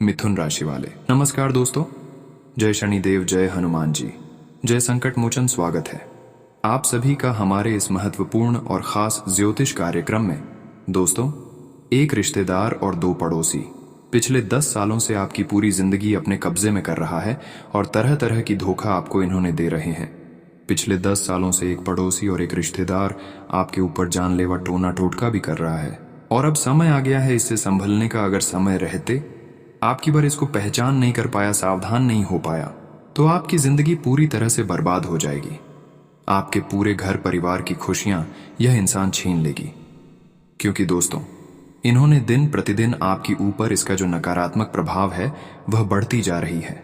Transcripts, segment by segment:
मिथुन राशि वाले। नमस्कार दोस्तों, जय शनिदेव, जय हनुमान जी, जय संकट मोचन। स्वागत है आप सभी का हमारे इस महत्वपूर्ण और खास ज्योतिष कार्यक्रम में। दोस्तों, एक रिश्तेदार और दो पड़ोसी पिछले 10 सालों से आपकी पूरी जिंदगी अपने कब्जे में कर रहा है और तरह तरह की धोखा आपको इन्होंने दे रहे हैं। पिछले 10 सालों से एक पड़ोसी और एक रिश्तेदार आपके ऊपर जानलेवा टोना टोटका भी कर रहा है और अब समय आ गया है इससे संभलने का। अगर समय रहते आपकी बार इसको पहचान नहीं कर पाया, सावधान नहीं हो पाया, तो आपकी जिंदगी पूरी तरह से बर्बाद हो जाएगी। आपके पूरे घर परिवार की खुशियां यह इंसान छीन लेगी। क्योंकि दोस्तों, इन्होंने दिन प्रतिदिन आपके ऊपर इसका जो नकारात्मक प्रभाव है वह बढ़ती जा रही है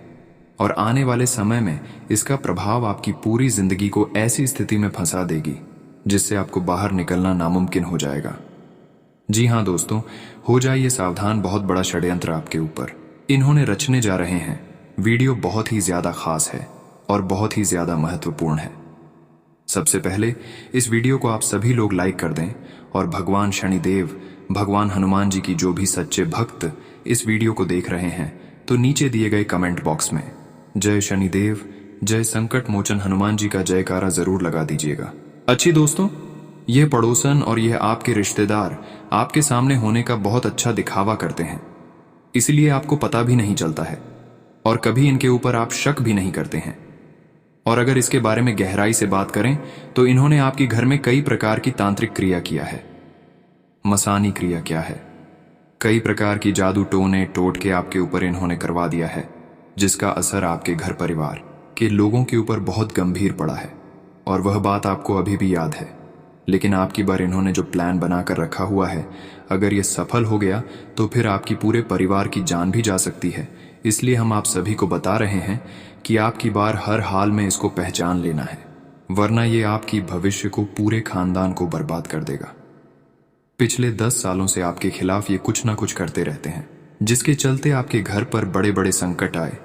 और आने वाले समय में इसका प्रभाव आपकी पूरी जिंदगी को ऐसी स्थिति में फंसा देगी जिससे आपको बाहर निकलना नामुमकिन हो जाएगा। जी हाँ दोस्तों, हो जाइए सावधान, बहुत बड़ा षड्यंत्र आपके ऊपर इन्होंने रचने जा रहे हैं। वीडियो बहुत ही ज्यादा खास है और बहुत ही ज्यादा महत्वपूर्ण है। सबसे पहले इस वीडियो को आप सभी लोग लाइक कर दें और भगवान शनिदेव, भगवान हनुमान जी की जो भी सच्चे भक्त इस वीडियो को देख रहे हैं तो नीचे दिए गए कमेंट बॉक्स में जय शनिदेव, जय संकट मोचन हनुमान जी का जयकारा जरूर लगा दीजिएगा। अच्छी दोस्तों, यह पड़ोसन और यह आपके रिश्तेदार आपके सामने होने का बहुत अच्छा दिखावा करते हैं, इसलिए आपको पता भी नहीं चलता है और कभी इनके ऊपर आप शक भी नहीं करते हैं। और अगर इसके बारे में गहराई से बात करें तो इन्होंने आपके घर में कई प्रकार की तांत्रिक क्रिया किया है। मसानी क्रिया क्या है? कई प्रकार की जादू टोने टोटके आपके ऊपर इन्होंने करवा दिया है, जिसका असर आपके घर परिवार के लोगों के ऊपर बहुत गंभीर पड़ा है और वह बात आपको अभी भी याद है। लेकिन आपकी बार इन्होंने जो प्लान बनाकर रखा हुआ है, अगर यह सफल हो गया तो फिर आपकी पूरे परिवार की जान भी जा सकती है। इसलिए हम आप सभी को बता रहे हैं कि आपकी बार हर हाल में इसको पहचान लेना है, वरना ये आपकी भविष्य को, पूरे खानदान को बर्बाद कर देगा। पिछले 10 सालों से आपके खिलाफ ये कुछ ना कुछ करते रहते हैं, जिसके चलते आपके घर पर बड़े बड़े संकट आए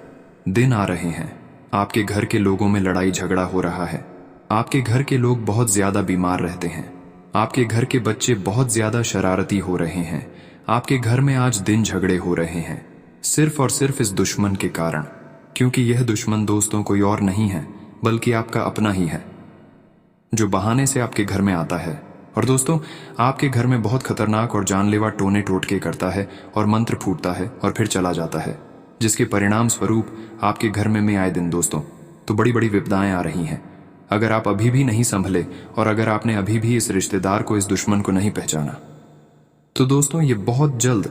दिन आ रहे हैं। आपके घर के लोगों में लड़ाई झगड़ा हो रहा है, आपके घर के लोग बहुत ज्यादा बीमार रहते हैं, आपके घर के बच्चे बहुत ज्यादा शरारती हो रहे हैं, आपके घर में आज दिन झगड़े हो रहे हैं, सिर्फ और सिर्फ इस दुश्मन के कारण। क्योंकि यह दुश्मन दोस्तों कोई और नहीं है बल्कि आपका अपना ही है, जो बहाने से आपके घर में आता है और दोस्तों आपके घर में बहुत खतरनाक और जानलेवा टोने टोटके करता है और मंत्र फूटता है और फिर चला जाता है, जिसके परिणाम स्वरूप आपके घर में आए दिन दोस्तों तो बड़ी बड़ी विपदाएं आ रही हैं। अगर आप अभी भी नहीं संभले और अगर आपने अभी भी इस रिश्तेदार को, इस दुश्मन को नहीं पहचाना, तो दोस्तों ये बहुत जल्द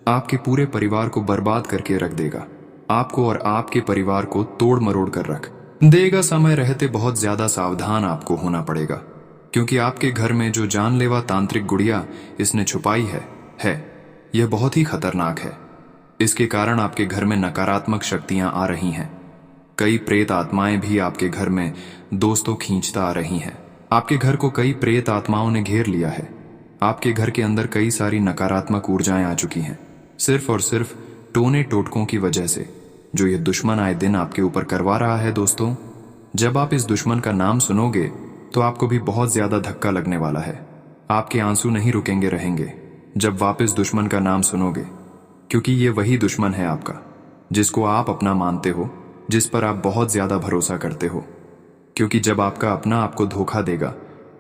आपके पूरे परिवार को बर्बाद करके रख देगा। आपको और आपके परिवार को तोड़ मरोड़ कर रख देगा। समय रहते बहुत ज्यादा सावधान आपको होना पड़ेगा, क्योंकि आपके घर में जो जानलेवा तांत्रिक गुड़िया इसने छुपाई है यह बहुत ही खतरनाक है। इसके कारण आपके घर में नकारात्मक शक्तियां आ रही हैं। कई प्रेत आत्माएं भी आपके घर में दोस्तों खींचता आ रही हैं। आपके घर को कई प्रेत आत्माओं ने घेर लिया है। आपके घर के अंदर कई सारी नकारात्मक ऊर्जाएं आ चुकी हैं, सिर्फ और सिर्फ टोने टोटकों की वजह से, जो ये दुश्मन आए दिन आपके ऊपर करवा रहा है। दोस्तों, जब आप इस दुश्मन का नाम सुनोगे तो आपको भी बहुत ज्यादा धक्का लगने वाला है। आपके आंसू नहीं रुकेंगे रहेंगे जब वापस दुश्मन का नाम सुनोगे, क्योंकि ये वही दुश्मन है आपका, जिसको आप अपना मानते हो, जिस पर आप बहुत ज्यादा भरोसा करते हो। क्योंकि जब आपका अपना आपको धोखा देगा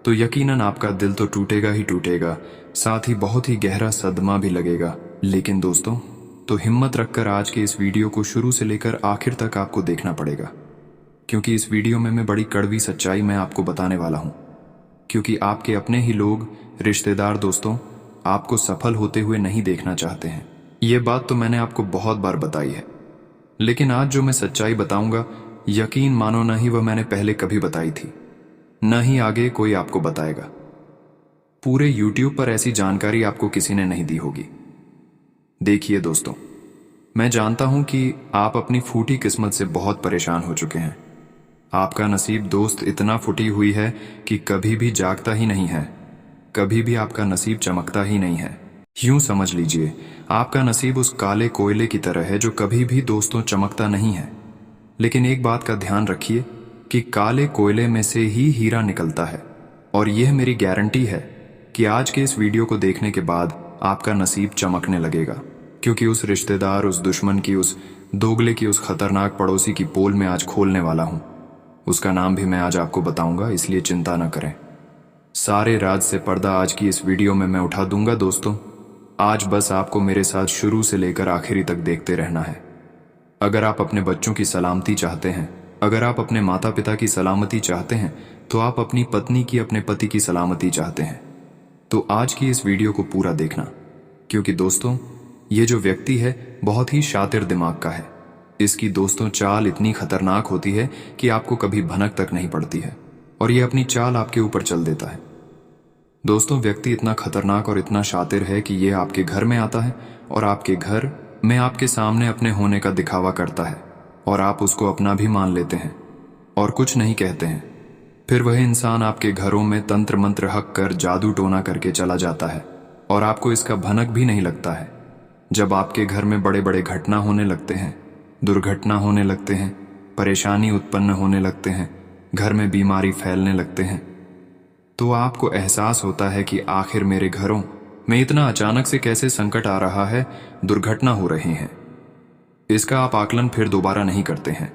तो यकीनन आपका दिल तो टूटेगा ही टूटेगा, साथ ही बहुत ही गहरा सदमा भी लगेगा। लेकिन दोस्तों, तो हिम्मत रखकर आज के इस वीडियो को शुरू से लेकर आखिर तक आपको देखना पड़ेगा, क्योंकि इस वीडियो में मैं बड़ी कड़वी सच्चाई मैं आपको बताने वाला हूं। क्योंकि आपके अपने ही लोग, रिश्तेदार दोस्तों आपको सफल होते हुए नहीं देखना चाहते हैं। ये बात तो मैंने आपको बहुत बार बताई है, लेकिन आज जो मैं सच्चाई बताऊंगा, यकीन मानो ना ही वह मैंने पहले कभी बताई थी, न ही आगे कोई आपको बताएगा। पूरे YouTube पर ऐसी जानकारी आपको किसी ने नहीं दी होगी। देखिए दोस्तों, मैं जानता हूं कि आप अपनी फूटी किस्मत से बहुत परेशान हो चुके हैं। आपका नसीब दोस्त इतना फूटी हुई है कि कभी भी जागता ही नहीं है, कभी भी आपका नसीब चमकता ही नहीं है। यूं समझ लीजिए, आपका नसीब उस काले कोयले की तरह है जो कभी भी दोस्तों चमकता नहीं है। लेकिन एक बात का ध्यान रखिए कि काले कोयले में से ही हीरा निकलता है, और यह मेरी गारंटी है कि आज के इस वीडियो को देखने के बाद आपका नसीब चमकने लगेगा। क्योंकि उस रिश्तेदार, उस दुश्मन की, उस दोगले की, उस खतरनाक पड़ोसी की पोल में आज खोलने वाला हूं। उसका नाम भी मैं आज आपको बताऊंगा, इसलिए चिंता न करें। सारे राज से पर्दा आज की इस वीडियो में मैं उठा दूंगा दोस्तों। आज बस आपको मेरे साथ शुरू से लेकर आखिरी तक देखते रहना है। अगर आप अपने बच्चों की सलामती चाहते हैं, अगर आप अपने माता पिता की सलामती चाहते हैं, तो आप अपनी पत्नी की, अपने पति की सलामती चाहते हैं, तो आज की इस वीडियो को पूरा देखना। क्योंकि दोस्तों, ये जो व्यक्ति है बहुत ही शातिर दिमाग का है। इसकी दोस्तों चाल इतनी खतरनाक होती है कि आपको कभी भनक तक नहीं पड़ती है, और ये अपनी चाल आपके ऊपर चल देता है। दोस्तों, व्यक्ति इतना खतरनाक और इतना शातिर है कि ये आपके घर में आता है और आपके घर में आपके सामने अपने होने का दिखावा करता है, और आप उसको अपना भी मान लेते हैं और कुछ नहीं कहते हैं। फिर वह इंसान आपके घरों में तंत्र मंत्र हक कर, जादू टोना करके चला जाता है, और आपको इसका भनक भी नहीं लगता है। जब आपके घर में बड़े बड़े घटना होने लगते हैं, दुर्घटना होने लगते हैं, परेशानी उत्पन्न होने लगते हैं, घर में बीमारी फैलने लगते हैं, तो आपको एहसास होता है कि आखिर मेरे घरों में इतना अचानक से कैसे संकट आ रहा है, दुर्घटना हो रही है। इसका आप आकलन फिर दोबारा नहीं करते हैं,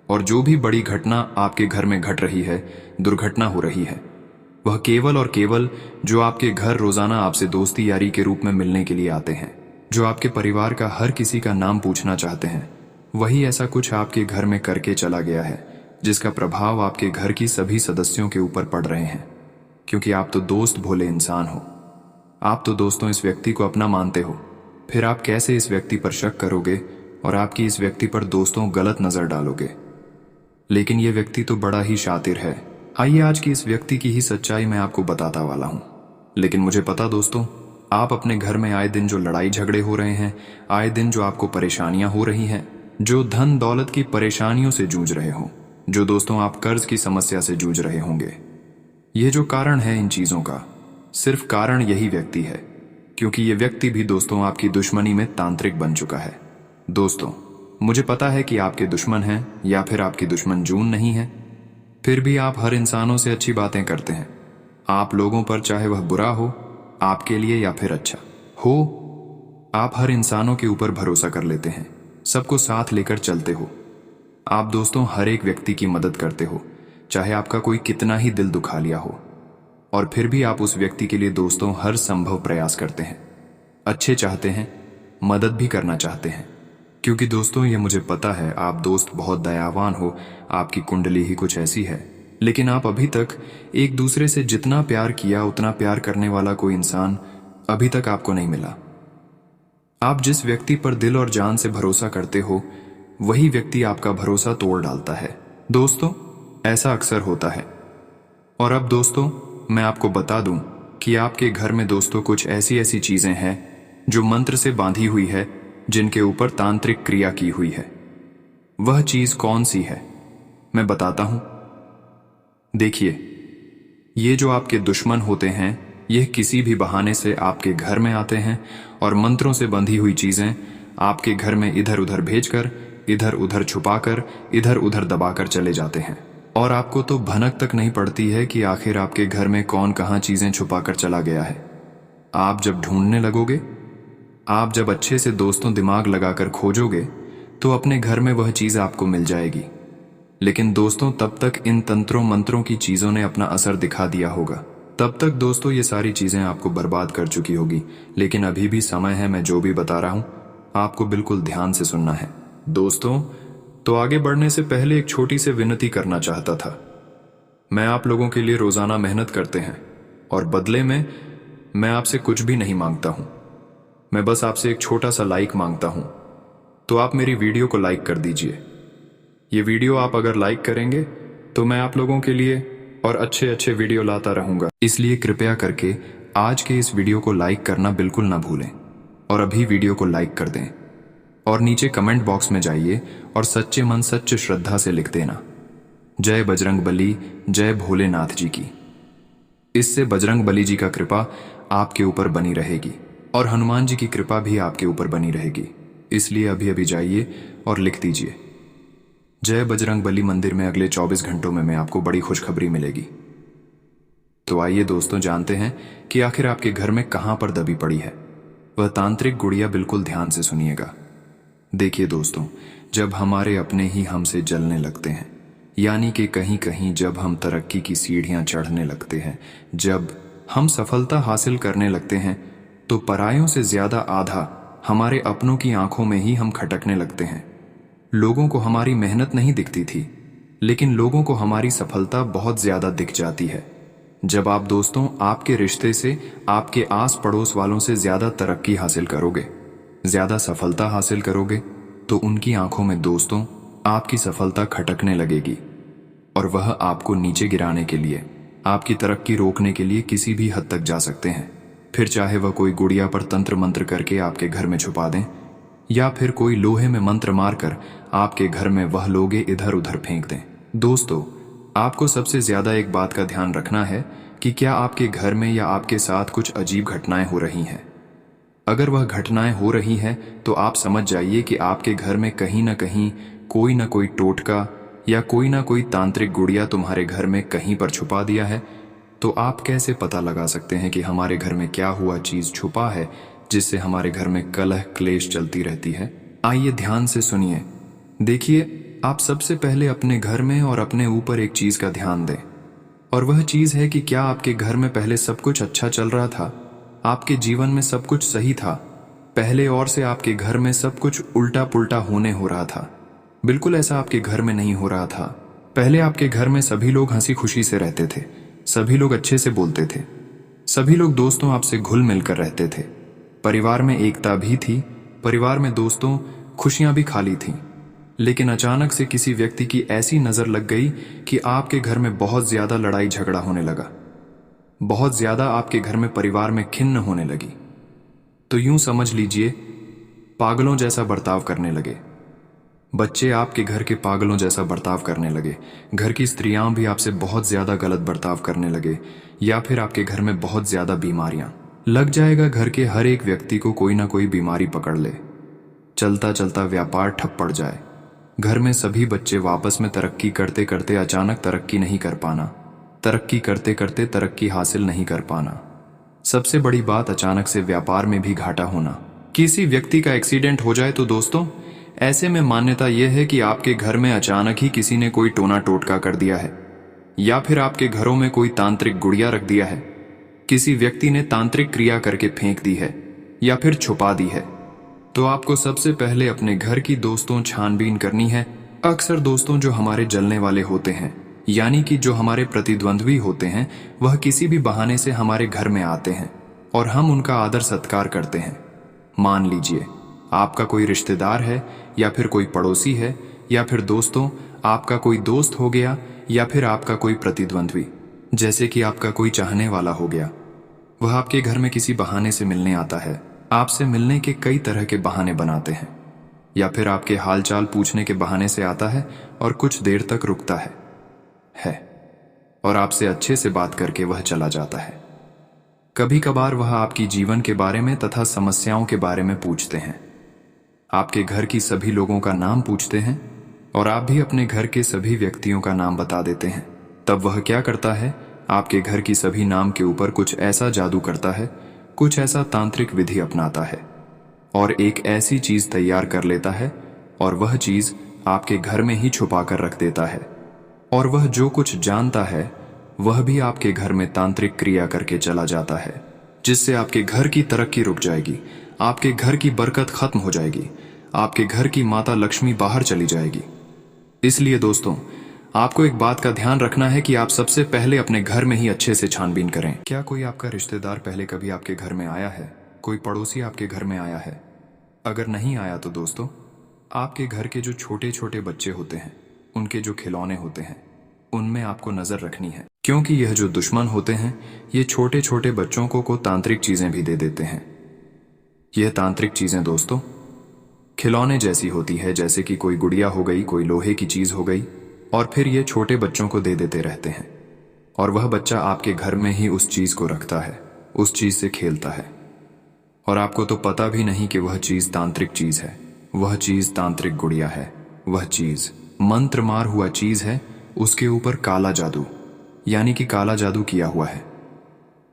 और जो भी बड़ी घटना आपके घर में घट रही है, दुर्घटना हो रही है, वह केवल और केवल जो आपके घर रोजाना आपसे दोस्ती यारी के रूप में मिलने के लिए आते हैं, जो आपके परिवार का हर किसी का नाम पूछना चाहते हैं, वही ऐसा कुछ आपके घर में करके चला गया है, जिसका प्रभाव आपके घर की सभी सदस्यों के ऊपर पड़ रहे हैं। क्योंकि आप तो दोस्त भोले इंसान हो, आप तो दोस्तों इस व्यक्ति को अपना मानते हो, फिर आप कैसे इस व्यक्ति पर शक करोगे और आपकी इस व्यक्ति पर दोस्तों गलत नजर डालोगे। लेकिन यह व्यक्ति तो बड़ा ही शातिर है। आइए आज की इस व्यक्ति की ही सच्चाई मैं आपको बताता वाला हूं। लेकिन मुझे पता दोस्तों, आप अपने घर में आए दिन जो लड़ाई झगड़े हो रहे हैं, आए दिन जो आपको परेशानियां हो रही हैं, जो धन दौलत की परेशानियों से जूझ रहे हो, जो दोस्तों आप कर्ज की समस्या से जूझ रहे होंगे, ये जो कारण है इन चीजों का, सिर्फ कारण यही व्यक्ति है। क्योंकि ये व्यक्ति भी दोस्तों आपकी दुश्मनी में तांत्रिक बन चुका है। दोस्तों, मुझे पता है कि आपके दुश्मन हैं या फिर आपकी दुश्मन जून नहीं है, फिर भी आप हर इंसानों से अच्छी बातें करते हैं। आप लोगों पर, चाहे वह बुरा हो आपके लिए या फिर अच्छा हो, आप हर इंसानों के ऊपर भरोसा कर लेते हैं, सबको साथ लेकर चलते हो। आप दोस्तों हर एक व्यक्ति की मदद करते हो, चाहे आपका कोई कितना ही दिल दुखा लिया हो, और फिर भी आप उस व्यक्ति के लिए दोस्तों हर संभव प्रयास करते हैं, अच्छे चाहते हैं, मदद भी करना चाहते हैं। क्योंकि दोस्तों ये मुझे पता है आप दोस्त बहुत दयावान हो, आपकी कुंडली ही कुछ ऐसी है। लेकिन आप अभी तक एक दूसरे से जितना प्यार किया उतना प्यार करने वाला कोई इंसान अभी तक आपको नहीं मिला। आप जिस व्यक्ति पर दिल और जान से भरोसा करते हो, वही व्यक्ति आपका भरोसा तोड़ डालता है। दोस्तों, ऐसा अक्सर होता है। और अब दोस्तों मैं आपको बता दूं कि आपके घर में दोस्तों कुछ ऐसी ऐसी चीजें हैं जो मंत्र से बांधी हुई है, जिनके ऊपर तांत्रिक क्रिया की हुई है। वह चीज कौन सी है मैं बताता हूं। देखिए, ये जो आपके दुश्मन होते हैं, यह किसी भी बहाने से आपके घर में आते हैं और मंत्रों से बंधी हुई चीजें आपके घर में इधर उधर भेजकर, इधर उधर छुपाकर, इधर उधर दबाकर चले जाते हैं। और आपको तो भनक तक नहीं पड़ती है कि आखिर आपके घर में कौन कहां चीजें छुपाकर चला गया है। आप जब ढूंढने लगोगे, आप जब अच्छे से दोस्तों दिमाग लगाकर खोजोगे, तो अपने घर में वह चीज आपको मिल जाएगी। लेकिन दोस्तों तब तक इन तंत्रों मंत्रों की चीजों ने अपना असर दिखा दिया होगा। तब तक दोस्तों ये सारी चीजें आपको बर्बाद कर चुकी होगी। लेकिन अभी भी समय है, मैं जो भी बता रहा हूं आपको बिल्कुल ध्यान से सुनना है। दोस्तों, तो आगे बढ़ने से पहले एक छोटी सी विनती करना चाहता था। मैं आप लोगों के लिए रोजाना मेहनत करते हैं, और बदले में मैं आपसे कुछ भी नहीं मांगता हूं। मैं बस आपसे एक छोटा सा लाइक मांगता हूं। तो आप मेरी वीडियो को लाइक कर दीजिए। ये वीडियो आप अगर लाइक करेंगे तो मैं आप लोगों के लिए और अच्छे अच्छे वीडियो लाता रहूंगा। इसलिए कृपया करके आज के इस वीडियो को लाइक करना बिल्कुल ना भूलें, और अभी वीडियो को लाइक कर दें। और नीचे कमेंट बॉक्स में जाइए और सच्चे मन सच्चे श्रद्धा से लिख देना, जय बजरंग बली, जय भोलेनाथ जी की। इससे बजरंग बली जी का कृपा आपके ऊपर बनी रहेगी और हनुमान जी की कृपा भी आपके ऊपर बनी रहेगी। इसलिए अभी अभी जाइए और लिख दीजिए, जय बजरंग बली। मंदिर में अगले 24 घंटों में आपको बड़ी खुशखबरी मिलेगी। तो आइए दोस्तों जानते हैं कि आखिर आपके घर में कहां पर दबी पड़ी है। वह तांत्रिक गुड़िया बिल्कुल ध्यान से सुनिएगा। देखिए दोस्तों, जब हमारे अपने ही हमसे जलने लगते हैं, यानी कि कहीं कहीं जब हम तरक्की की सीढ़ियां चढ़ने लगते हैं, जब हम सफलता हासिल करने लगते हैं, तो परायों से ज्यादा आधा हमारे अपनों की आंखों में ही हम खटकने लगते हैं। लोगों को हमारी मेहनत नहीं दिखती थी, लेकिन लोगों को हमारी सफलता बहुत ज्यादा दिख जाती है। जब आप दोस्तों आपके रिश्ते से, आपके आस पड़ोस वालों से ज्यादा तरक्की हासिल करोगे, ज्यादा सफलता हासिल करोगे, तो उनकी आंखों में दोस्तों आपकी सफलता खटकने लगेगी और वह आपको नीचे गिराने के लिए, आपकी तरक्की रोकने के लिए किसी भी हद तक जा सकते हैं। फिर चाहे वह कोई गुड़िया पर तंत्र मंत्र करके आपके घर में छुपा दें, या फिर कोई लोहे में मंत्र मारकर आपके घर में वह लोगे इधर उधर फेंक दें। दोस्तों, आपको सबसे ज्यादा एक बात का ध्यान रखना है कि क्या आपके घर में या आपके साथ कुछ अजीब घटनाएं हो रही हैं। अगर वह घटनाएं हो रही हैं तो आप समझ जाइए कि आपके घर में कहीं ना कहीं कोई ना कोई टोटका या कोई ना कोई तांत्रिक गुड़िया तुम्हारे घर में कहीं पर छुपा दिया है। तो आप कैसे पता लगा सकते हैं कि हमारे घर में क्या हुआ चीज छुपा है जिससे हमारे घर में कलह क्लेश चलती रहती है? आइए ध्यान से सुनिए। देखिए, आप सबसे पहले अपने घर में और अपने ऊपर एक चीज का ध्यान दें, और वह चीज है कि क्या आपके घर में पहले सब कुछ अच्छा चल रहा था, आपके जीवन में सब कुछ सही था पहले, और से आपके घर में सब कुछ उल्टा पुल्टा होने हो रहा था? बिल्कुल ऐसा आपके घर में नहीं हो रहा था। पहले आपके घर में सभी लोग हंसी खुशी से रहते थे, सभी लोग अच्छे से बोलते थे, सभी लोग दोस्तों आपसे घुल मिलकर रहते थे, परिवार में एकता भी थी, परिवार में दोस्तों खुशियां भी खाली थीं। लेकिन अचानक से किसी व्यक्ति की ऐसी नजर लग गई कि आपके घर में बहुत ज्यादा लड़ाई झगड़ा होने लगा, बहुत ज्यादा आपके घर में परिवार में खिन्न होने लगी। तो यूं समझ लीजिए, पागलों जैसा बर्ताव करने लगे। बच्चे आपके घर के पागलों जैसा बर्ताव करने लगे, घर की स्त्रियां भी आपसे बहुत ज्यादा गलत बर्ताव करने लगे, या फिर आपके घर में बहुत ज्यादा बीमारियां लग जाएगा। घर के हर एक व्यक्ति को कोई ना कोई बीमारी पकड़ ले, चलता चलता व्यापार ठप पड़ जाए। घर में सभी बच्चे वापस में तरक्की करते करते अचानक तरक्की नहीं कर पाना, तरक्की करते करते तरक्की हासिल नहीं कर पाना। सबसे बड़ी बात, अचानक से व्यापार में भी घाटा होना। किसी व्यक्ति का एक्सीडेंट हो जाए तो दोस्तों, ऐसे में मान्यता यह है कि आपके घर में अचानक ही किसी ने कोई टोना टोटका कर दिया है, या फिर आपके घरों में कोई तांत्रिक गुड़िया रख दिया है, किसी व्यक्ति ने तांत्रिक क्रिया करके फेंक दी है या फिर छुपा दी है। तो आपको सबसे पहले अपने घर की दोस्तों छानबीन करनी है। अक्सर दोस्तों जो हमारे जलने वाले होते हैं, यानी कि जो हमारे प्रतिद्वंद्वी होते हैं, वह किसी भी बहाने से हमारे घर में आते हैं और हम उनका आदर सत्कार करते हैं। मान लीजिए आपका कोई रिश्तेदार है, या फिर कोई पड़ोसी है, या फिर दोस्तों आपका कोई दोस्त हो गया, या फिर आपका कोई प्रतिद्वंद्वी, जैसे कि आपका कोई चाहने वाला हो गया। वह आपके घर में किसी बहाने से मिलने आता है, आपसे मिलने के कई तरह के बहाने बनाते हैं, या फिर आपके हालचाल पूछने के बहाने से आता है और कुछ देर तक रुकता है और आपसे अच्छे से बात करके वह चला जाता है। कभी कभार वह आपकी जीवन के बारे में तथा समस्याओं के बारे में पूछते हैं, आपके घर की सभी लोगों का नाम पूछते हैं, और आप भी अपने घर के सभी व्यक्तियों का नाम बता देते हैं। तब वह क्या करता है, आपके घर की सभी नाम के ऊपर कुछ ऐसा जादू करता है, कुछ ऐसा तांत्रिक विधि अपनाता है और एक ऐसी चीज तैयार कर लेता है, और वह चीज आपके घर में ही छुपा कर रख देता है। और वह जो कुछ जानता है वह भी आपके घर में तांत्रिक क्रिया करके चला जाता है, जिससे आपके घर की तरक्की रुक जाएगी, आपके घर की बरकत खत्म हो जाएगी, आपके घर की माता लक्ष्मी बाहर चली जाएगी। इसलिए दोस्तों, आपको एक बात का ध्यान रखना है कि आप सबसे पहले अपने घर में ही अच्छे से छानबीन करें। क्या कोई आपका रिश्तेदार पहले कभी आपके घर में आया है? कोई पड़ोसी आपके घर में आया है? अगर नहीं आया तो दोस्तों, आपके घर के जो छोटे छोटे बच्चे होते हैं, उनके जो खिलौने होते हैं, उनमें आपको नजर रखनी है, क्योंकि यह जो दुश्मन होते हैं, ये छोटे छोटे बच्चों को तांत्रिक चीजें भी दे देते हैं। यह तांत्रिक चीजें दोस्तों खिलौने जैसी होती है, जैसे कि कोई गुड़िया हो गई, कोई लोहे की चीज हो गई, और फिर ये छोटे बच्चों को दे देते रहते हैं, और वह बच्चा आपके घर में ही उस चीज को रखता है, उस चीज से खेलता है, और आपको तो पता भी नहीं कि वह चीज तांत्रिक चीज है, वह चीज तांत्रिक गुड़िया है, वह चीज मंत्र मार हुआ चीज है, उसके ऊपर काला जादू यानी कि काला जादू किया हुआ है।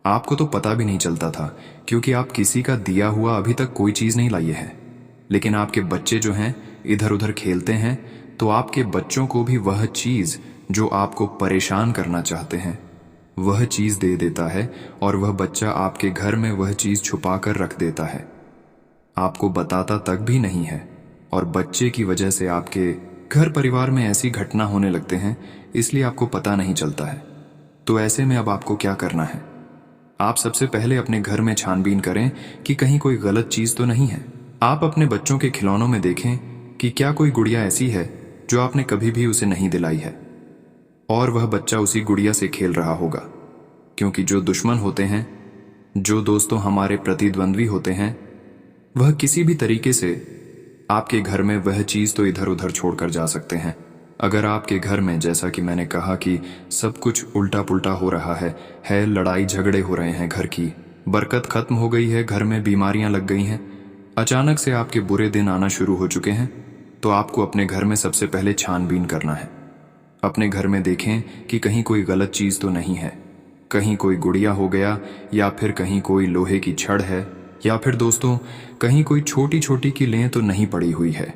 आपको तो पता भी नहीं चलता था, क्योंकि आप किसी का दिया हुआ अभी तक कोई चीज़ नहीं लाए हैं। लेकिन आपके बच्चे जो हैं इधर उधर खेलते हैं, तो आपके बच्चों को भी वह चीज़ जो आपको परेशान करना चाहते हैं वह चीज़ दे देता है, और वह बच्चा आपके घर में वह चीज़ छुपा कर रख देता है। आपको बताता तक भी नहीं है, और बच्चे की वजह से आपके घर परिवार में ऐसी घटना होने लगते हैं, इसलिए आपको पता नहीं चलता है। तो ऐसे में अब आपको क्या करना है? आप सबसे पहले अपने घर में छानबीन करें कि कहीं कोई गलत चीज़ तो नहीं है। आप अपने बच्चों के खिलौनों में देखें कि क्या कोई गुड़िया ऐसी है जो आपने कभी भी उसे नहीं दिलाई है, और वह बच्चा उसी गुड़िया से खेल रहा होगा। क्योंकि जो दुश्मन होते हैं, जो दोस्तों हमारे प्रतिद्वंद्वी होते हैं, वह किसी भी तरीके से आपके घर में वह चीज़ तो इधर उधर छोड़कर जा सकते हैं। अगर आपके घर में, जैसा कि मैंने कहा कि सब कुछ उल्टा पुल्टा हो रहा है, लड़ाई झगड़े हो रहे हैं, घर की बरकत खत्म हो गई है, घर में बीमारियां लग गई हैं, अचानक से आपके बुरे दिन आना शुरू हो चुके हैं, तो आपको अपने घर में सबसे पहले छानबीन करना है। अपने घर में देखें कि कहीं कोई गलत चीज़ तो नहीं है, कहीं कोई गुड़िया हो गया, या फिर कहीं कोई लोहे की छड़ है, या फिर दोस्तों कहीं कोई छोटी छोटी कीलें तो नहीं पड़ी हुई है।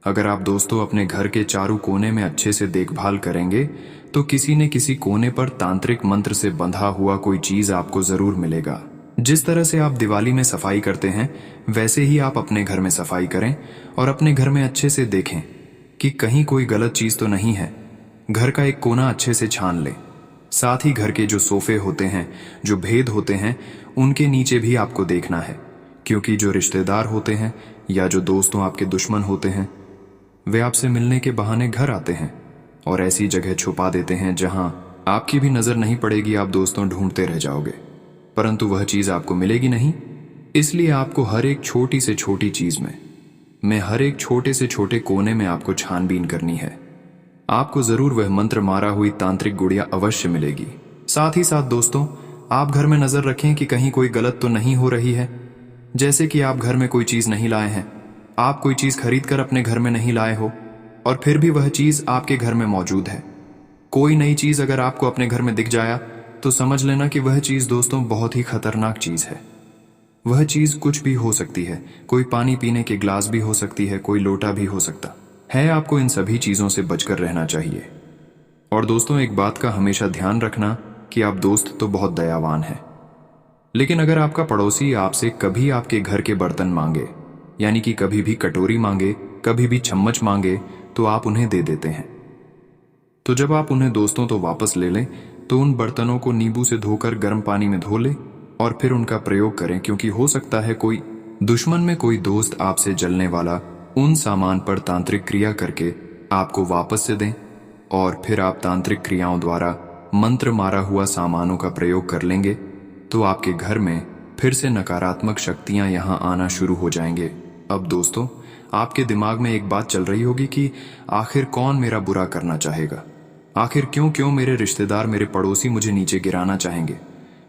अगर आप दोस्तों अपने घर के चारों कोने में अच्छे से देखभाल करेंगे, तो किसी न किसी कोने पर तांत्रिक मंत्र से बंधा हुआ कोई चीज आपको जरूर मिलेगा। जिस तरह से आप दिवाली में सफाई करते हैं, वैसे ही आप अपने घर में सफाई करें, और अपने घर में अच्छे से देखें कि कहीं कोई गलत चीज तो नहीं है। घर का एक कोना अच्छे से छान लें। साथ ही घर के जो सोफे होते हैं, जो भेद होते हैं, उनके नीचे भी आपको देखना है, क्योंकि जो रिश्तेदार होते हैं या जो दोस्तों आपके दुश्मन होते हैं, वे आपसे मिलने के बहाने घर आते हैं और ऐसी जगह छुपा देते हैं जहां आपकी भी नजर नहीं पड़ेगी। आप दोस्तों ढूंढते रह जाओगे, परंतु वह चीज आपको मिलेगी नहीं। इसलिए आपको हर एक छोटी से छोटी चीज में हर एक छोटे से छोटे कोने में आपको छानबीन करनी है। आपको जरूर वह मंत्र मारा हुई तांत्रिक गुड़िया अवश्य मिलेगी। साथ ही साथ दोस्तों, आप घर में नजर रखें कि कहीं कोई गलत तो नहीं हो रही है। जैसे कि आप घर में कोई चीज नहीं लाए हैं, आप कोई चीज खरीद कर अपने घर में नहीं लाए हो, और फिर भी वह चीज आपके घर में मौजूद है। कोई नई चीज अगर आपको अपने घर में दिख जाया, तो समझ लेना कि वह चीज दोस्तों बहुत ही खतरनाक चीज है। वह चीज कुछ भी हो सकती है, कोई पानी पीने के ग्लास भी हो सकती है, कोई लोटा भी हो सकता है। आपको इन सभी चीजों से बचकर रहना चाहिए। और दोस्तों, एक बात का हमेशा ध्यान रखना कि आप दोस्त तो बहुत दयावान हैं, लेकिन अगर आपका पड़ोसी आपसे कभी आपके घर के बर्तन मांगे, यानी कि कभी भी कटोरी मांगे, कभी भी चम्मच मांगे, तो आप उन्हें दे देते हैं। तो जब आप उन्हें दोस्तों तो वापस ले लें, तो उन बर्तनों को नींबू से धोकर गर्म पानी में धो लें और फिर उनका प्रयोग करें, क्योंकि हो सकता है कोई दुश्मन में कोई दोस्त आपसे जलने वाला उन सामान पर तांत्रिक क्रिया करके आपको वापस से दें, और फिर आप तांत्रिक क्रियाओं द्वारा मंत्र मारा हुआ सामानों का प्रयोग कर लेंगे, तो आपके घर में फिर से नकारात्मक शक्तियां यहां आना शुरू हो जाएंगे। अब दोस्तों, आपके दिमाग में एक बात चल रही होगी कि आखिर कौन मेरा बुरा करना चाहेगा, आखिर क्यों क्यों मेरे रिश्तेदार, मेरे पड़ोसी मुझे नीचे गिराना चाहेंगे,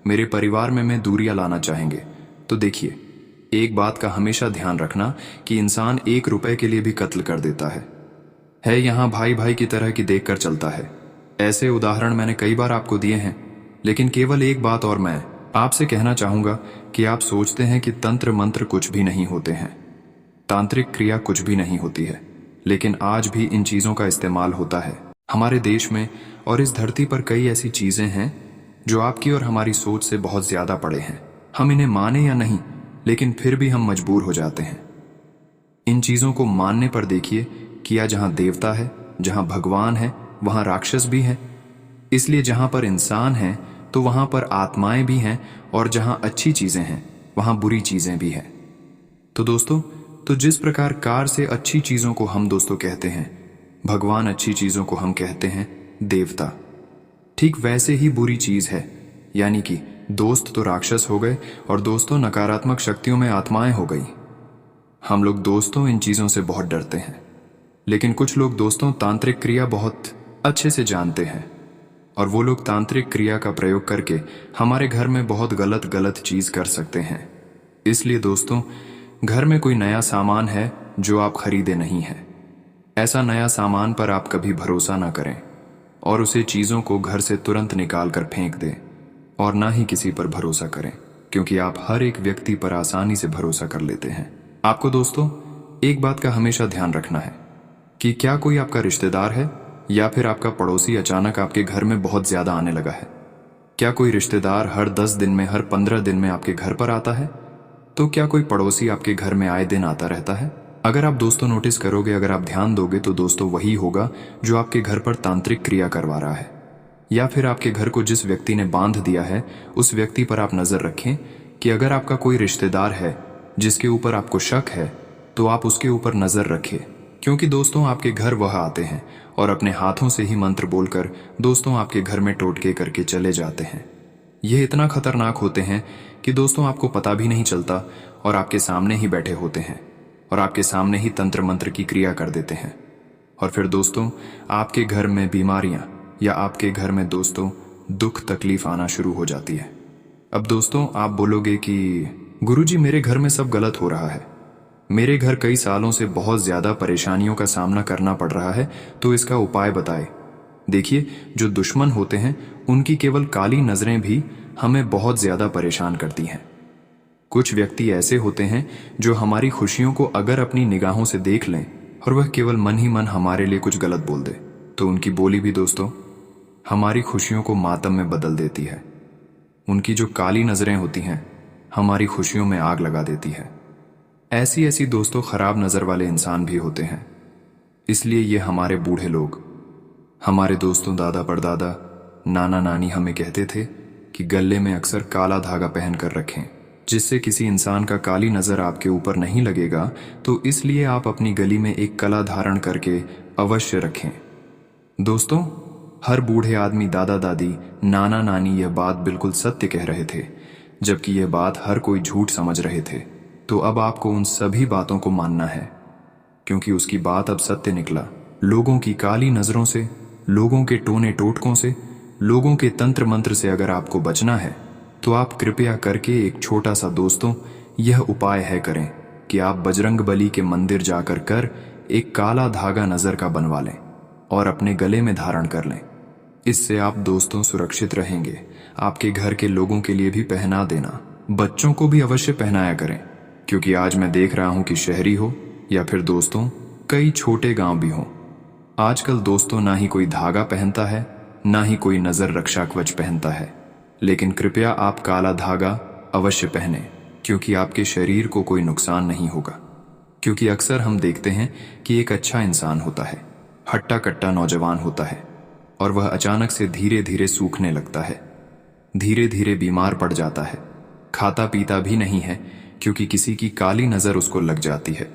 मेरे परिवार में दूरियां लाना चाहेंगे। तो देखिए, एक बात का हमेशा ध्यान रखना कि इंसान 1 रुपए के लिए भी कत्ल कर देता है यहाँ भाई भाई की तरह की देखकर चलता है। ऐसे उदाहरण मैंने कई बार आपको दिए हैं, लेकिन केवल एक बात और मैं आपसे कहना चाहूंगा कि आप सोचते हैं कि तंत्र मंत्र कुछ भी नहीं होते हैं, तांत्रिक क्रिया कुछ भी नहीं होती है, लेकिन आज भी इन चीजों का इस्तेमाल होता है। हमारे देश में और इस धरती पर कई ऐसी चीजें हैं जो आपकी और हमारी सोच से बहुत ज्यादा परे हैं। हम इन्हें माने या नहीं, लेकिन फिर भी हम मजबूर हो जाते हैं। इन चीजों को मानने पर देखिए कि या जहां देवता है, जहां भगवान है, वहां राक्षस भी है। इसलिए जहां पर इंसान है तो वहां पर आत्माएं भी हैं, और जहां अच्छी चीजें हैं वहां बुरी चीजें भी हैं। तो दोस्तों, तो जिस प्रकार कार से अच्छी चीजों को हम दोस्तों कहते हैं, भगवान अच्छी चीजों को हम कहते हैं देवता, ठीक वैसे ही बुरी चीज है, यानी कि दोस्त तो राक्षस हो गए और दोस्तों नकारात्मक शक्तियों में आत्माएं हो गई। हम लोग दोस्तों इन चीजों से बहुत डरते हैं, लेकिन कुछ लोग दोस्तों तांत्रिक क्रिया बहुत अच्छे से जानते हैं, और वो लोग तांत्रिक क्रिया का प्रयोग करके हमारे घर में बहुत गलत गलत चीज कर सकते हैं। इसलिए दोस्तों, घर में कोई नया सामान है जो आप खरीदे नहीं हैं, ऐसा नया सामान पर आप कभी भरोसा ना करें और उसे चीजों को घर से तुरंत निकाल कर फेंक दें। और ना ही किसी पर भरोसा करें, क्योंकि आप हर एक व्यक्ति पर आसानी से भरोसा कर लेते हैं। आपको दोस्तों एक बात का हमेशा ध्यान रखना है कि क्या कोई आपका रिश्तेदार है या फिर आपका पड़ोसी अचानक आपके घर में बहुत ज्यादा आने लगा है। क्या कोई रिश्तेदार हर 10 दिन में, हर 15 दिन में आपके घर पर आता है? तो क्या कोई पड़ोसी आपके घर में आए दिन आता रहता है? अगर आप दोस्तों नोटिस करोगे, अगर आप ध्यान दोगे, तो दोस्तों वही होगा जो आपके घर पर तांत्रिक क्रिया करवा रहा है। या फिर आपके घर को जिस व्यक्ति ने बांध दिया है, उस व्यक्ति पर आप नजर रखें कि अगर आपका कोई रिश्तेदार है जिसके ऊपर आपको शक है, तो आप उसके ऊपर नजर रखें, क्योंकि दोस्तों आपके घर वह आते हैं और अपने हाथों से ही मंत्र बोलकर दोस्तों आपके घर में टोटके करके चले जाते हैं। यह इतना खतरनाक होते हैं कि दोस्तों आपको पता भी नहीं चलता और आपके सामने ही बैठे होते हैं और आपके सामने ही तंत्र मंत्र की क्रिया कर देते हैं। और फिर दोस्तों आपके घर में बीमारियां या आपके घर में दोस्तों दुख तकलीफ आना शुरू हो जाती है। अब दोस्तों आप बोलोगे कि गुरुजी मेरे घर में सब गलत हो रहा है, मेरे घर कई सालों से बहुत ज्यादा परेशानियों का सामना करना पड़ रहा है, तो इसका उपाय बताए। देखिए, जो दुश्मन होते हैं उनकी केवल काली नजरें भी हमें बहुत ज्यादा परेशान करती हैं। कुछ व्यक्ति ऐसे होते हैं जो हमारी खुशियों को अगर अपनी निगाहों से देख लें और वह केवल मन ही मन हमारे लिए कुछ गलत बोल दे, तो उनकी बोली भी दोस्तों हमारी खुशियों को मातम में बदल देती है। उनकी जो काली नजरें होती हैं हमारी खुशियों में आग लगा देती है। ऐसी ऐसी दोस्तों खराब नजर वाले इंसान भी होते हैं। इसलिए ये हमारे बूढ़े लोग, हमारे दोस्तों दादा परदादा, नाना नानी हमें कहते थे कि गले में अक्सर काला धागा पहन कर रखें, जिससे किसी इंसान का काली नजर आपके ऊपर नहीं लगेगा। तो इसलिए आप अपनी गली में एक कला धारण करके अवश्य रखें। दोस्तों हर बूढ़े आदमी, दादा दादी, नाना नानी यह बात बिल्कुल सत्य कह रहे थे, जबकि यह बात हर कोई झूठ समझ रहे थे। तो अब आपको उन सभी बातों को मानना है, क्योंकि उसकी बात अब सत्य निकला। लोगों की काली नजरों से, लोगों के टोने टोटकों से, लोगों के तंत्र मंत्र से अगर आपको बचना है, तो आप कृपया करके एक छोटा सा दोस्तों यह उपाय है करें कि आप बजरंग बली के मंदिर जाकर कर एक काला धागा नजर का बनवा लें और अपने गले में धारण कर लें। इससे आप दोस्तों सुरक्षित रहेंगे। आपके घर के लोगों के लिए भी पहना देना, बच्चों को भी अवश्य पहनाया करें, क्योंकि आज मैं देख रहा हूं कि शहरी हो या फिर दोस्तों कई छोटे गांव भी हों, आजकल दोस्तों ना ही कोई धागा पहनता है, ना ही कोई नजर रक्षा कवच पहनता है। लेकिन कृपया आप काला धागा अवश्य पहने, क्योंकि आपके शरीर को कोई नुकसान नहीं होगा। क्योंकि अक्सर हम देखते हैं कि एक अच्छा इंसान होता है, हट्टा कट्टा नौजवान होता है, और वह अचानक से धीरे धीरे सूखने लगता है, धीरे धीरे बीमार पड़ जाता है, खाता पीता भी नहीं है, क्योंकि किसी की काली नजर उसको लग जाती है।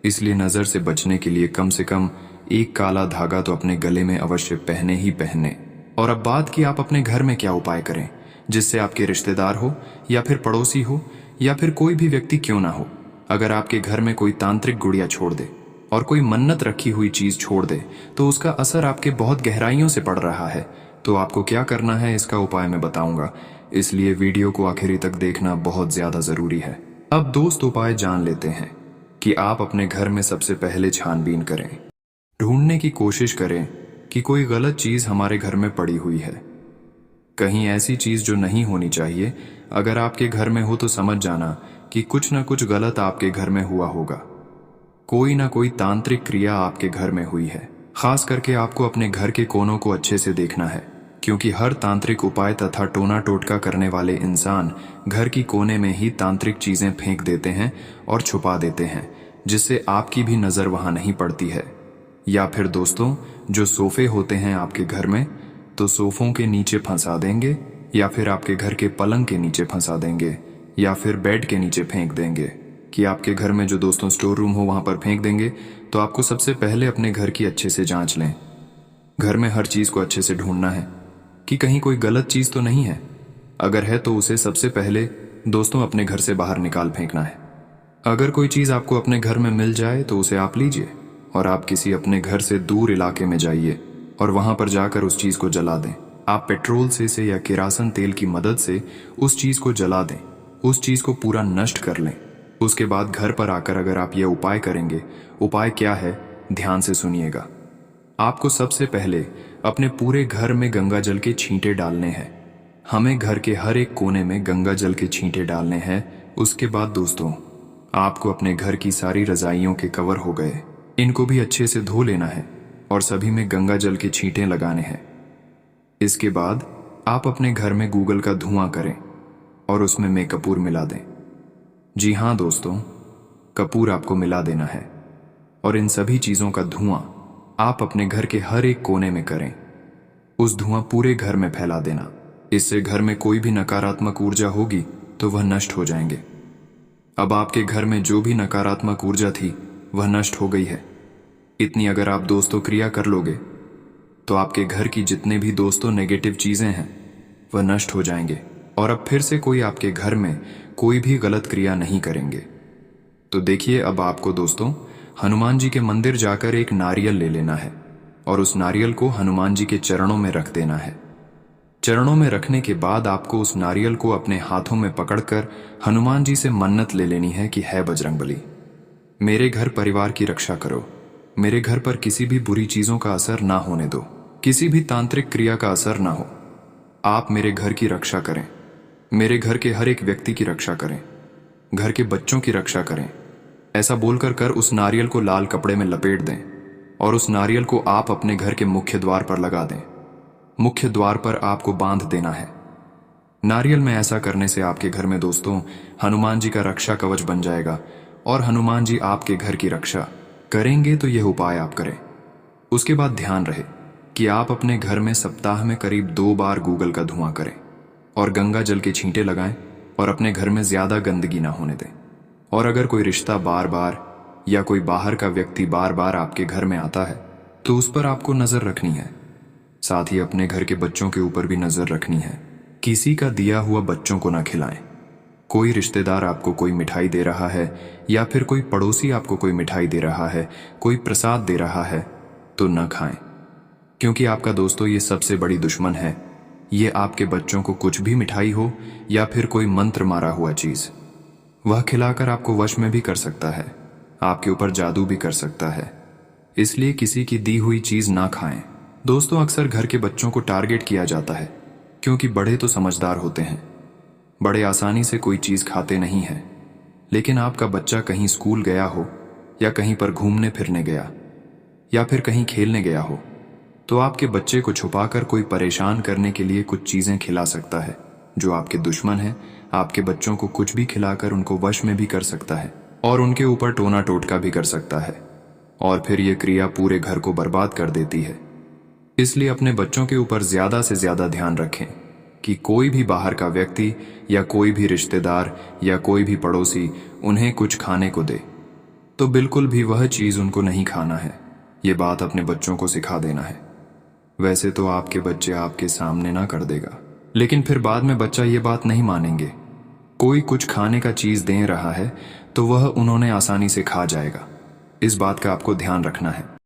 इसलिए नजर से बचने के लिए कम से कम एक काला धागा तो अपने गले में अवश्य पहने ही पहने। और अब बात की आप अपने घर में क्या उपाय करें, जिससे आपके रिश्तेदार हो या फिर पड़ोसी हो या फिर कोई भी व्यक्ति क्यों ना हो, अगर आपके घर में कोई तांत्रिक गुड़िया छोड़ दे और कोई मन्नत रखी हुई चीज छोड़ दे, तो उसका असर आपके बहुत गहराइयों से पड़ रहा है। तो आपको क्या करना है, इसका उपाय मैं बताऊंगा, इसलिए वीडियो को आखिरी तक देखना बहुत ज्यादा जरूरी है। अब दोस्त उपाय जान लेते हैं कि आप अपने घर में सबसे पहले छानबीन करें, ढूंढने की कोशिश करें कि कोई गलत चीज हमारे घर में पड़ी हुई है, कहीं ऐसी चीज जो नहीं होनी चाहिए। अगर आपके घर में हो तो समझ जाना कि कुछ ना कुछ गलत आपके घर में हुआ होगा, कोई ना कोई तांत्रिक क्रिया आपके घर में हुई है। खास करके आपको अपने घर के कोनों को अच्छे से देखना है, क्योंकि हर तांत्रिक उपाय तथा टोना टोटका करने वाले इंसान घर की कोने में ही तांत्रिक चीजें फेंक देते हैं और छुपा देते हैं, जिससे आपकी भी नजर वहां नहीं पड़ती है। या फिर दोस्तों जो सोफे होते हैं आपके घर में, तो सोफों के नीचे फंसा देंगे, या फिर आपके घर के पलंग के नीचे फंसा देंगे, या फिर बेड के नीचे फेंक देंगे, कि आपके घर में जो दोस्तों स्टोर रूम हो वहां पर फेंक देंगे। तो आपको सबसे पहले अपने घर की अच्छे से जांच लें। घर में हर चीज को अच्छे से ढूंढना है कि कहीं कोई गलत चीज तो नहीं है। अगर है तो उसे सबसे पहले दोस्तों अपने घर से बाहर निकाल फेंकना है। अगर कोई चीज आपको अपने घर में मिल जाए तो उसे आप लीजिए और आप किसी अपने घर से दूर इलाके में जाइए और वहां पर जाकर उस चीज को जला दें। आप पेट्रोल से या किरासन तेल की मदद से उस चीज को जला दें, उस चीज को पूरा नष्ट कर लें। उसके बाद घर पर आकर अगर आप यह उपाय करेंगे, उपाय क्या है ध्यान से सुनिएगा। आपको सबसे पहले अपने पूरे घर में गंगा जल के छींटे डालने हैं। हमें घर के हर एक कोने में गंगा जल के छींटे डालने हैं। उसके बाद दोस्तों, आपको अपने घर की सारी रजाइयों के कवर हो गए, इनको भी अच्छे से धो लेना है और सभी में गंगा जल के छींटे लगाने हैं। इसके बाद आप अपने घर में गूगल का धुआं करें और उसमें में कपूर मिला दें। जी हाँ दोस्तों, कपूर आपको मिला देना है और इन सभी चीज़ों का धुआं आप अपने घर के हर एक कोने में करें। उस धुआं पूरे घर में फैला देना। इससे घर में कोई भी नकारात्मक ऊर्जा होगी तो वह नष्ट हो जाएंगे। अब आपके घर में जो भी नकारात्मक ऊर्जा थी वह नष्ट हो गई है। इतनी अगर आप दोस्तों क्रिया कर लोगे तो आपके घर की जितने भी दोस्तों नेगेटिव चीज़ें हैं वह नष्ट हो जाएंगे और अब फिर से कोई आपके घर में कोई भी गलत क्रिया नहीं करेंगे। तो देखिए, अब आपको दोस्तों हनुमान जी के मंदिर जाकर एक नारियल ले लेना है और उस नारियल को हनुमान जी के चरणों में रख देना है। चरणों में रखने के बाद आपको उस नारियल को अपने हाथों में पकड़कर हनुमान जी से मन्नत ले लेनी है कि है बजरंगबली, मेरे घर परिवार की रक्षा करो, मेरे घर पर किसी भी बुरी चीज़ों का असर ना होने दो, किसी भी तांत्रिक क्रिया का असर ना हो। आप मेरे घर की रक्षा करें, मेरे घर के हर एक व्यक्ति की रक्षा करें, घर के बच्चों की रक्षा करें। ऐसा बोलकर कर उस नारियल को लाल कपड़े में लपेट दें और उस नारियल को आप अपने घर के मुख्य द्वार पर लगा दें। मुख्य द्वार पर आपको बांध देना है। नारियल में ऐसा करने से आपके घर में दोस्तों हनुमान जी का रक्षा कवच बन जाएगा और हनुमान जी आपके घर की रक्षा करेंगे। तो यह उपाय आप करें। उसके बाद ध्यान रहे कि आप अपने घर में सप्ताह में करीब 2 बार गूगल का धुआं करें और गंगा जल के छींटे लगाएं और अपने घर में ज्यादा गंदगी ना होने दें। और अगर कोई रिश्ता बार बार या कोई बाहर का व्यक्ति बार बार आपके घर में आता है तो उस पर आपको नजर रखनी है। साथ ही अपने घर के बच्चों के ऊपर भी नजर रखनी है। किसी का दिया हुआ बच्चों को ना खिलाएं। कोई रिश्तेदार आपको कोई मिठाई दे रहा है या फिर कोई पड़ोसी आपको कोई मिठाई दे रहा है, कोई प्रसाद दे रहा है तो न खाएं, क्योंकि आपका दोस्तों ये सबसे बड़ी दुश्मन है। ये आपके बच्चों को कुछ भी मिठाई हो या फिर कोई मंत्र मारा हुआ चीज, वह खिलाकर आपको वश में भी कर सकता है, आपके ऊपर जादू भी कर सकता है। इसलिए किसी की दी हुई चीज ना खाएं। दोस्तों, अक्सर घर के बच्चों को टारगेट किया जाता है क्योंकि बड़े तो समझदार होते हैं, बड़े आसानी से कोई चीज खाते नहीं हैं। लेकिन आपका बच्चा कहीं स्कूल गया हो या कहीं पर घूमने फिरने गया या फिर कहीं खेलने गया हो तो आपके बच्चे को छुपाकर कोई परेशान करने के लिए कुछ चीजें खिला सकता है। जो आपके दुश्मन है आपके बच्चों को कुछ भी खिलाकर उनको वश में भी कर सकता है और उनके ऊपर टोना टोटका भी कर सकता है और फिर ये क्रिया पूरे घर को बर्बाद कर देती है। इसलिए अपने बच्चों के ऊपर ज्यादा से ज्यादा ध्यान रखें कि कोई भी बाहर का व्यक्ति या कोई भी रिश्तेदार या कोई भी पड़ोसी उन्हें कुछ खाने को दे तो बिल्कुल भी वह चीज उनको नहीं खाना है। ये बात अपने बच्चों को सिखा देना है। वैसे तो आपके बच्चे आपके सामने ना कर देगा, लेकिन फिर बाद में बच्चा ये बात नहीं मानेंगे। कोई कुछ खाने का चीज दे रहा है तो वह उन्होंने आसानी से खा जाएगा। इस बात का आपको ध्यान रखना है।